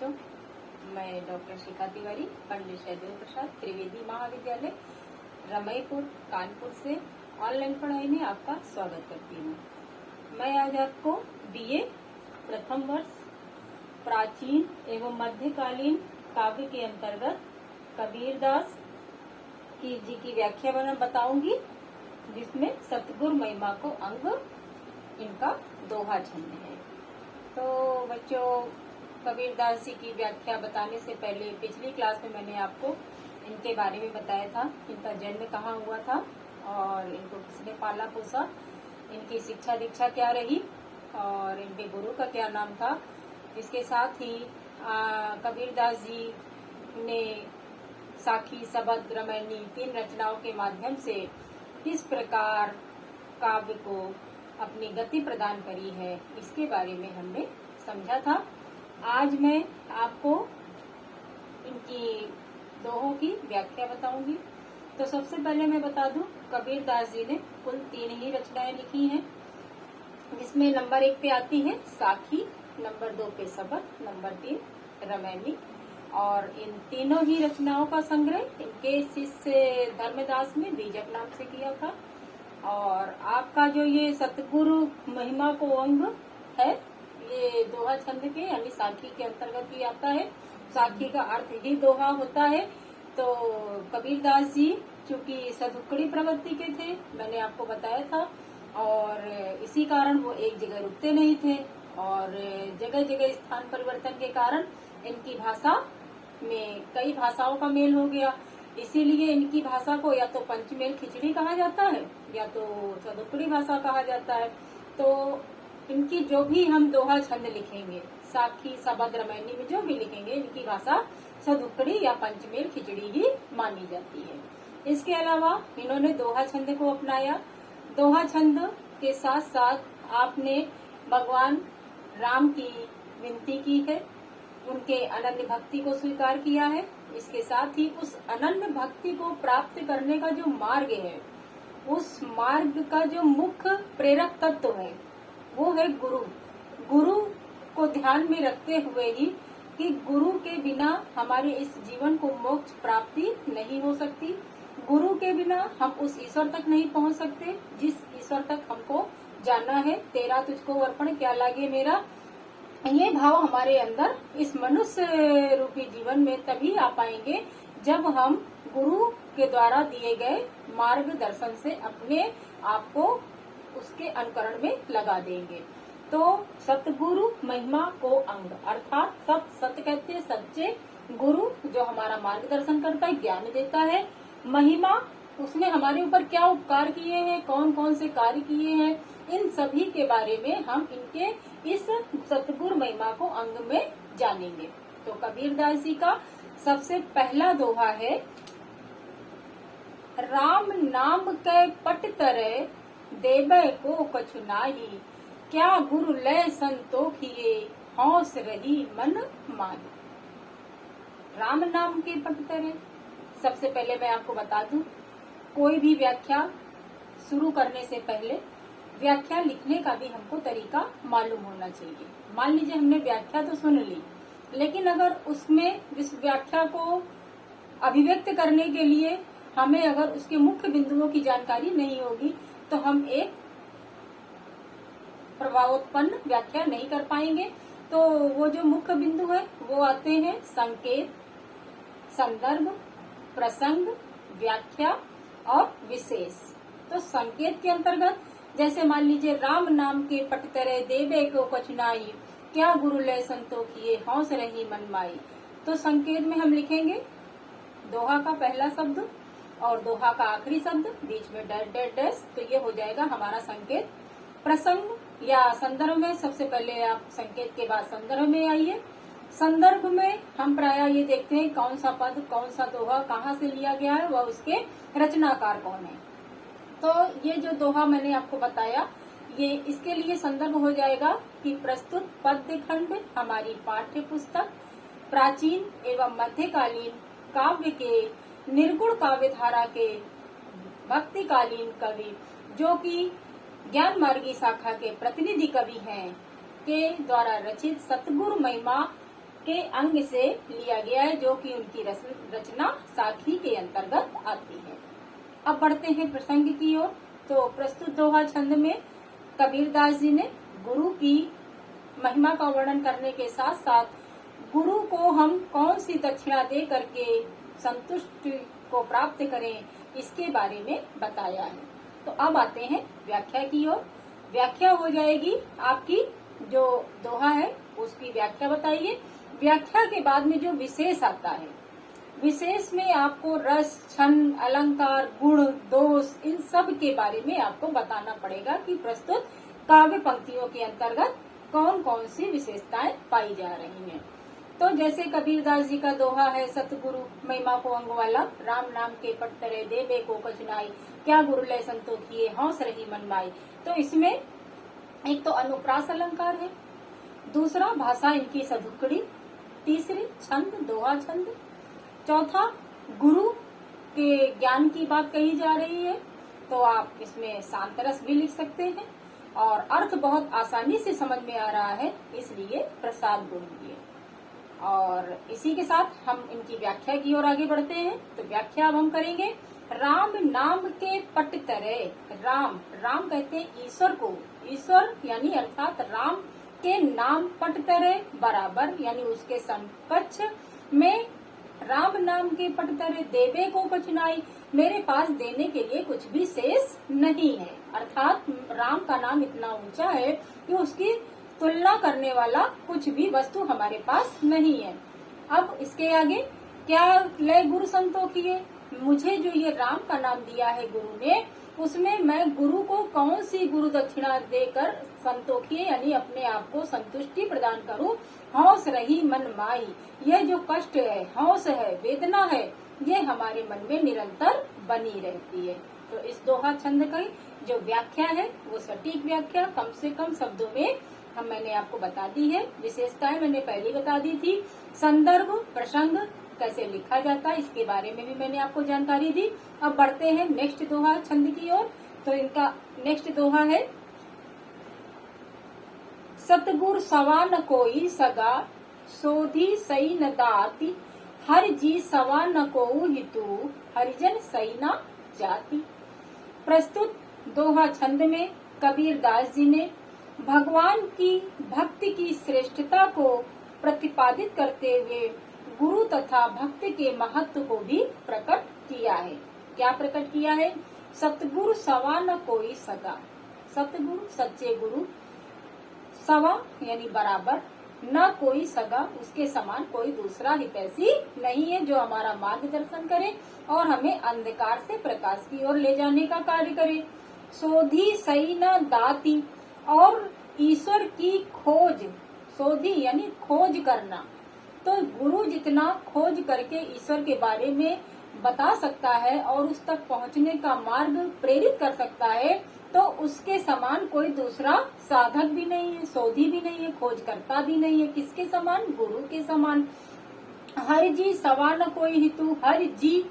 बच्चों, मैं डॉक्टर शिखा तिवारी, पंडित शैलेंद्र प्रसाद त्रिवेदी महाविद्यालय रमईपुर कानपुर से ऑनलाइन पढ़ाई में आपका स्वागत करती हूँ। मैं आज आपको बीए प्रथम वर्ष प्राचीन एवं मध्यकालीन काव्य के अंतर्गत कबीरदास जी की व्याख्या बताऊंगी, जिसमें सतगुरु महिमा को अंग इनका दोहा छंद है। तो बच्चों, कबीरदास जी की व्याख्या बताने से पहले पिछली क्लास में मैंने आपको इनके बारे में बताया था, इनका जन्म कहाँ हुआ था और इनको किसने पाला पोसा, इनकी शिक्षा दीक्षा क्या रही और इनके गुरु का क्या नाम था। इसके साथ ही कबीरदास जी ने साखी, सबद, रामायणी 3 रचनाओं के माध्यम से किस प्रकार काव्य को अपनी गति प्रदान करी है, इसके बारे में हमने समझा था। आज मैं आपको इनकी दोहों की व्याख्या बताऊंगी। तो सबसे पहले मैं बता दूं, कबीरदास जी ने कुल 3 ही रचनाएं लिखी हैं, जिसमें नंबर 1 पे आती है साखी, नंबर 2 पे सबद, नंबर 3 रामायणी। और इन तीनों ही रचनाओं का संग्रह इनके शिष्य धर्मदास ने बीजक नाम से किया था। और आपका जो ये सतगुरु महिमा को अंग है, ये दोहा छंद के यानी साखी के अंतर्गत ही आता है। साखी का अर्थ ही दोहा होता है। तो कबीरदास जी चूंकि सदुक्कड़ी प्रवृत्ति के थे, मैंने आपको बताया था, और इसी कारण वो एक जगह रुकते नहीं थे और जगह जगह स्थान परिवर्तन के कारण इनकी भाषा में कई भाषाओं का मेल हो गया। इसीलिए इनकी भाषा को या तो पंचमेल खिचड़ी कहा जाता है या तो सदुक्कड़ी भाषा कहा जाता है। तो इनकी जो भी हम दोहा छंद लिखेंगे, साखी, सबद, रामायणी में जो भी लिखेंगे, इनकी भाषा सदुक्कड़ी या पंचमेल खिचड़ी ही मानी जाती है। इसके अलावा इन्होंने दोहा छंद को अपनाया। दोहा छंद के साथ साथ आपने भगवान राम की विनती की है, उनके अनन्य भक्ति को स्वीकार किया है। इसके साथ ही उस अनन्य भक्ति को प्राप्त करने का जो मार्ग है, उस मार्ग का जो मुख्य प्रेरक तत्व है, वो है गुरु। गुरु को ध्यान में रखते हुए ही कि गुरु के बिना हमारे इस जीवन को मोक्ष प्राप्ति नहीं हो सकती। गुरु के बिना हम उस ईश्वर तक नहीं पहुंच सकते जिस ईश्वर तक हमको जाना है। तेरा तुझको अर्पण क्या लागे मेरा, ये भाव हमारे अंदर इस मनुष्य रूपी जीवन में तभी आ पाएंगे जब हम गुरु के द्वारा दिए गए मार्गदर्शन से अपने आप को उसके अनुकरण में लगा देंगे। तो सतगुरु महिमा को अंग, अर्थात सत कहते हैं सच्चे गुरु, जो हमारा मार्गदर्शन करता है, ज्ञान देता है। महिमा, उसने हमारे ऊपर क्या उपकार किए हैं, कौन कौन से कार्य किए हैं, इन सभी के बारे में हम इनके इस सतगुरु महिमा को अंग में जानेंगे। तो कबीरदास जी का सबसे पहला दोहा है, राम नाम के पट तरे देबै को कछु नाही, क्या गुरु लय संतोखिए हौस रही मन माही। राम नाम के पट तरे, सबसे पहले मैं आपको बता दूं, कोई भी व्याख्या शुरू करने से पहले व्याख्या लिखने का भी हमको तरीका मालूम होना चाहिए। मान लीजिए हमने व्याख्या तो सुन ली, लेकिन अगर उसमें इस व्याख्या को अभिव्यक्त करने के लिए हमें अगर उसके मुख्य बिंदुओं की जानकारी नहीं होगी तो हम एक प्रभावोत्पन्न व्याख्या नहीं कर पाएंगे। तो वो जो मुख्य बिंदु है वो आते हैं संकेत, संदर्भ, प्रसंग, व्याख्या और विशेष। तो संकेत के अंतर्गत जैसे मान लीजिए, राम नाम के पट तरे देवे को कछु नाई, क्या गुरु लय संतोखिए हौस रही मन माई। तो संकेत में हम लिखेंगे दोहा का पहला शब्द और दोहा का आखिरी शब्द, बीच में डैश डैश डैश, तो ये हो जाएगा हमारा संकेत। प्रसंग या संदर्भ में सबसे पहले आप संकेत के बाद संदर्भ में आइए। संदर्भ में हम प्रायः ये देखते हैं कौन सा पद, कौन सा दोहा कहाँ से लिया गया है, वह उसके रचनाकार कौन है। तो ये जो दोहा मैंने आपको बताया, ये इसके लिए संदर्भ हो जाएगा कि प्रस्तुत पद्य खंड हमारी पाठ्य पुस्तक प्राचीन एवं मध्यकालीन काव्य के निर्गुण काव्य धारा के भक्तिकालीन कवि, जो कि ज्ञान मार्गी शाखा के प्रतिनिधि कवि हैं, के द्वारा रचित सतगुरु महिमा के अंग से लिया गया है, जो कि उनकी रचना साखी के अंतर्गत आती है। अब बढ़ते हैं प्रसंग की ओर। तो प्रस्तुत दोहा छंद में कबीरदास जी ने गुरु की महिमा का वर्णन करने के साथ साथ गुरु को हम कौन सी दक्षिणा दे करके संतुष्टि को प्राप्त करें, इसके बारे में बताया है। तो अब आते हैं व्याख्या की ओर। व्याख्या हो जाएगी आपकी, जो दोहा है उसकी व्याख्या बताइए। व्याख्या के बाद में जो विशेष आता है, विशेष में आपको रस, छंद, अलंकार, गुण, दोष, इन सब के बारे में आपको बताना पड़ेगा कि प्रस्तुत काव्य पंक्तियों के अंतर्गत कौन कौन सी विशेषताएं पाई जा रही हैं। तो जैसे कबीरदास जी का दोहा है, सतगुरु महिमा को अंग वाला, राम नाम के पट तरे देवे को कछुनाई, क्या गुरु लय संतोखिए हौस रही मन माई। तो इसमें एक तो अनुप्रास अलंकार है, दूसरा भाषा इनकी सधुकड़ी, तीसरी छंद दोहा छंद, चौथा गुरु के ज्ञान की बात कही जा रही है। तो आप इसमें शांत रस भी लिख सकते हैं, और अर्थ बहुत आसानी से समझ में आ रहा है, इसलिए प्रसाद गुण दिए। और इसी के साथ हम इनकी व्याख्या की ओर आगे बढ़ते हैं। तो व्याख्या अब हम करेंगे। राम नाम के पट तरे, राम, राम कहते हैं ईश्वर को, ईश्वर यानी अर्थात राम के नाम पट तरे बराबर यानी उसके समकक्ष में, राम नाम के पट तरे देवे को कछुनाई, मेरे पास देने के लिए कुछ भी शेष नहीं है। अर्थात राम का नाम इतना ऊंचा है कि उसकी तुलना करने वाला कुछ भी वस्तु हमारे पास नहीं है। अब इसके आगे क्या लय गुरु संतोखिए, मुझे जो ये राम का नाम दिया है गुरु ने, उसमें मैं गुरु को कौन सी गुरु दक्षिणा देकर संतोखिए यानी अपने आप को संतुष्टि प्रदान करूं। हौस रही मन माई, यह जो कष्ट है, हौस है, वेदना है, ये हमारे मन में निरंतर बनी रहती है। तो इस दोहा छंद की जो व्याख्या है वो सटीक व्याख्या कम से कम शब्दों में मैंने आपको बता दी है। विशेषताएं मैंने पहले बता दी थी। संदर्भ प्रसंग कैसे लिखा जाता है इसके बारे में भी मैंने आपको जानकारी दी। अब बढ़ते हैं नेक्स्ट दोहा छंद की ओर। तो इनका नेक्स्ट दोहा है, सतगुर सवा न कोई सगा, सोधी सई न दाती, हर जी सवा न को हितु, हरिजन सई न जाति। प्रस्तुत दोहा छंद में कबीरदास जी ने भगवान की भक्ति की श्रेष्ठता को प्रतिपादित करते हुए गुरु तथा भक्ति के महत्व को भी प्रकट किया है। क्या प्रकट किया है? सतगुरु सवा न कोई सगा, सतगुरु सच्चे गुरु, सवा यानी बराबर, न कोई सगा उसके समान कोई दूसरा हितैषी नहीं है जो हमारा मार्गदर्शन करे और हमें अंधकार से प्रकाश की ओर ले जाने का कार्य करे। सोधी सई न दाती, और ईश्वर की खोज, सोधी यानी खोज करना, तो गुरु जितना खोज करके ईश्वर के बारे में बता सकता है और उस तक पहुंचने का मार्ग प्रेरित कर सकता है, तो उसके समान कोई दूसरा साधक भी नहीं है, शोधी भी नहीं है, खोजकर्ता भी नहीं है। किसके समान? गुरु के समान। हरि जी सवा न कोई हितु, हरि जी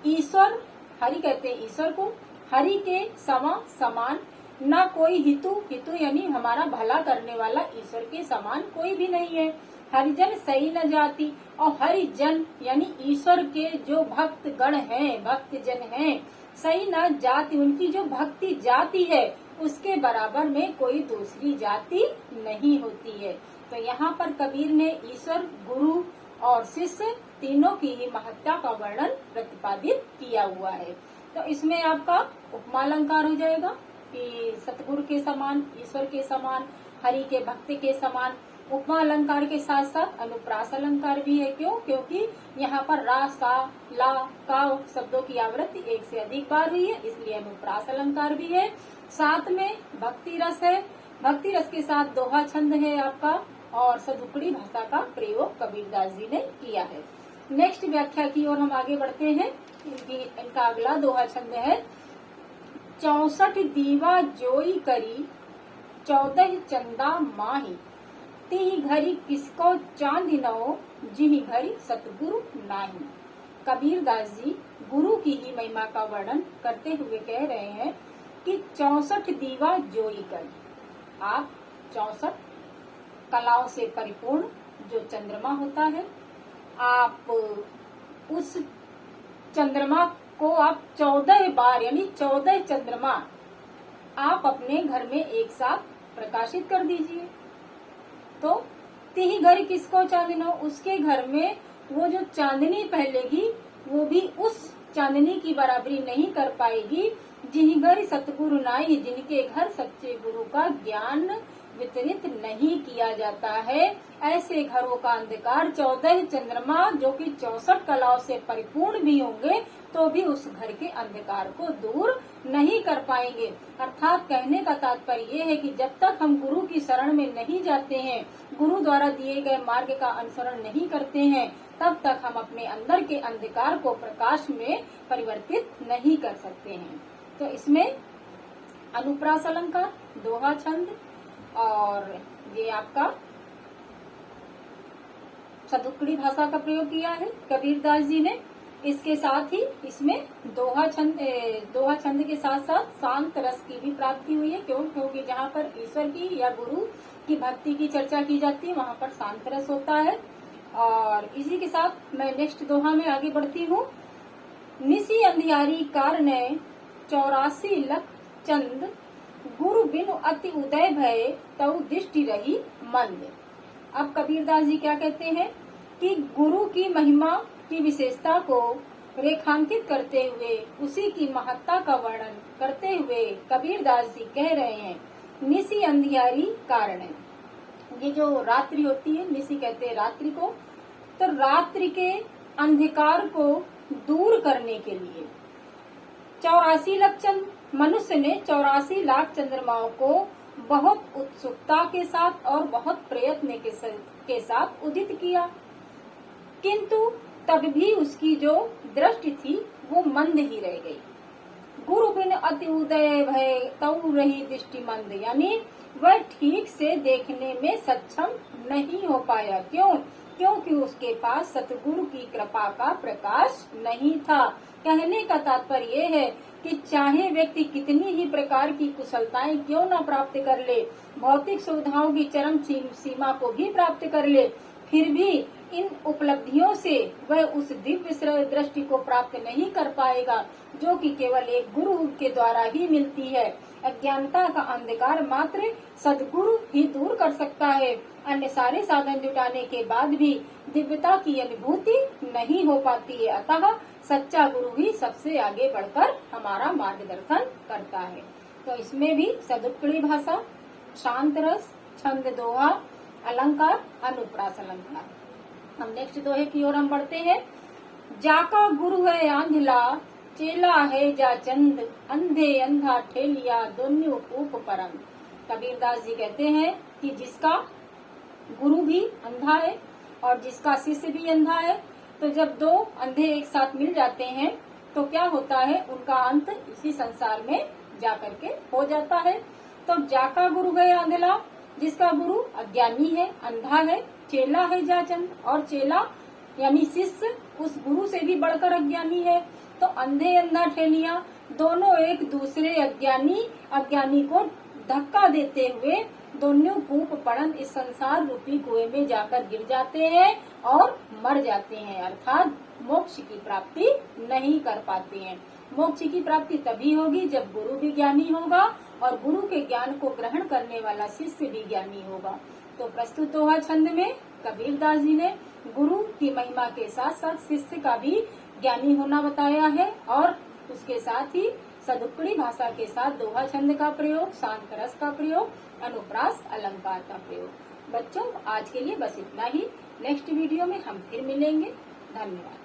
ईश्वर, हरि कहते हैं ईश्वर को, हरि के सवा समान, न कोई हितु, हितु यानी हमारा भला करने वाला, ईश्वर के समान कोई भी नहीं है। हरिजन सही न जाती, और हरिजन यानी ईश्वर के जो भक्त गण हैं, भक्त जन हैं, सही न जाति, उनकी जो भक्ति जाति है उसके बराबर में कोई दूसरी जाति नहीं होती है। तो यहाँ पर कबीर ने ईश्वर, गुरु और शिष्य तीनों की ही महत्ता का वर्णन प्रतिपादित किया हुआ है। तो इसमें आपका उपमालंकार हो जाएगा कि सतगुरु के समान, ईश्वर के समान, हरि के भक्त के समान। उपमा अलंकार के साथ साथ अनुप्रास अलंकार भी है। क्यों? क्योंकि यहाँ पर रा, सा, ला, का शब्दों की आवृत्ति एक से अधिक बार हुई है, इसलिए अनुप्रास अलंकार भी है। साथ में भक्ति रस है, भक्ति रस के साथ दोहा छंद है आपका, और सदुकड़ी भाषा का प्रयोग कबीरदास जी ने किया है। नेक्स्ट व्याख्या की ओर हम आगे बढ़ते हैं। इनका अगला दोहा छंद है, 64 दीवा जोई करी, 14 चंदा माही, तिहि घड़ी किसको चांदिनो, जिहि घड़ी सतगुरु नाही। कबीरदास जी गुरु की ही महिमा का वर्णन करते हुए कह रहे हैं कि 64 दीवा जोई कर, आप 64 कलाओं से परिपूर्ण जो चंद्रमा होता है, आप उस चंद्रमा को आप 14 बार यानी 14 चंद्रमा आप अपने घर में एक साथ प्रकाशित कर दीजिए। तो तिही घर किसको चांदनो, उसके घर में वो जो चांदनी फैलेगी वो भी उस चांदनी की बराबरी नहीं कर पाएगी। जिहि घर सतगुरु नाई, जिनके घर सच्चे गुरु का ज्ञान वितरित नहीं किया जाता है, ऐसे घरों का अंधकार 14 चंद्रमा जो कि 64 कलाओं से परिपूर्ण भी होंगे तो भी उस घर के अंधकार को दूर नहीं कर पाएंगे। अर्थात कहने का तात्पर्य ये है कि जब तक हम गुरु की शरण में नहीं जाते हैं, गुरु द्वारा दिए गए मार्ग का अनुसरण नहीं करते हैं, तब तक हम अपने अंदर के अंधकार को प्रकाश में परिवर्तित नहीं कर सकते हैं। तो इसमें अनुप्रास अलंकार, दोहा छंद और ये आपका सदुक्कड़ी भाषा का प्रयोग किया है कबीरदास जी ने। इसके साथ ही इसमें दोहा छंद के साथ साथ शांत रस की भी प्राप्ति हुई है। क्योंकि जहाँ पर ईश्वर की या गुरु की भक्ति की चर्चा की जाती है वहाँ पर शांत रस होता है। और इसी के साथ मैं नेक्स्ट दोहा में आगे बढ़ती हूँ। निसी अंधियारी कारणे 84 लख चंद, गुरु बिनु अति उदय भय तऊ दृष्टि रही मंद। अब कबीरदास जी क्या कहते हैं कि गुरु की महिमा की विशेषता को रेखांकित करते हुए, उसी की महत्ता का वर्णन करते हुए कबीरदास जी कह रहे हैं निसी अंधियारी कारण। ये जो रात्रि होती है, निसी कहते हैं रात्रि को, तो रात्रि के अंधकार को दूर करने के लिए 84 लाख चंद्र, मनुष्य ने 84 लाख चंद्रमाओं को बहुत उत्सुकता के साथ और बहुत प्रयत्न के साथ उदित किया, किंतु तब भी उसकी जो दृष्टि थी वो मंद ही रह गई। गुरु बिन अति उदय भय तऊ रही दृष्टि मंद, यानी वह ठीक से देखने में सक्षम नहीं हो पाया। क्यों? क्योंकि उसके पास सतगुरु की कृपा का प्रकाश नहीं था। कहने का तात्पर्य ये है कि चाहे व्यक्ति कितनी ही प्रकार की कुशलताएं क्यों न प्राप्त कर ले, भौतिक सुविधाओं की चरम सीमा को भी प्राप्त कर ले, फिर भी इन उपलब्धियों से वह उस दिव्य दृष्टि को प्राप्त नहीं कर पाएगा जो कि केवल एक गुरु के द्वारा ही मिलती है। अज्ञानता का अंधकार मात्र सद्गुरु ही दूर कर सकता है। अन्य सारे साधन जुटाने के बाद भी दिव्यता की अनुभूति नहीं हो पाती है। अतः सच्चा गुरु ही सबसे आगे बढ़कर हमारा मार्गदर्शन करता है। तो इसमें भी सदुक्कड़ी भाषा, शांत रस, छंद, दोहा, अलंकार, अनुप्रास अलंकार। हम नेक्स्ट दोहे की ओर हम बढ़ते हैं। जाका गुरु है आंधला, चेला है जा चंद, अंधे अंधा ठेलिया दोनों कूप परम। कबीरदास जी कहते हैं कि जिसका गुरु भी अंधा है और जिसका शिष्य भी अंधा है, तो जब दो अंधे एक साथ मिल जाते हैं तो क्या होता है, उनका अंत इसी संसार में जाकर के हो जाता है। तो जाका गुरु है आंधला, जिसका गुरु अज्ञानी है, अंधा है, चेला है जाचंद, और चेला यानी शिष्य उस गुरु से भी बढ़कर अज्ञानी है। तो अंधे अंधा ठेलिया दोनों एक दूसरे अज्ञानी को धक्का देते हुए दोनों कूप पड़ंत इस संसार रूपी कुएं में जाकर गिर जाते हैं और मर जाते हैं, अर्थात मोक्ष की प्राप्ति नहीं कर पाते हैं। मोक्ष की प्राप्ति तभी होगी जब गुरु भी ज्ञानी होगा और गुरु के ज्ञान को ग्रहण करने वाला शिष्य भी ज्ञानी होगा। तो प्रस्तुत दोहा छंद में कबीरदास जी ने गुरु की महिमा के साथ साथ शिष्य का भी ज्ञानी होना बताया है और उसके साथ ही सदुक्कड़ी भाषा के साथ दोहा छंद का प्रयोग, शांत रस का प्रयोग, अनुप्रास अलंकार का प्रयोग। बच्चों आज के लिए बस इतना ही। नेक्स्ट वीडियो में हम फिर मिलेंगे। धन्यवाद।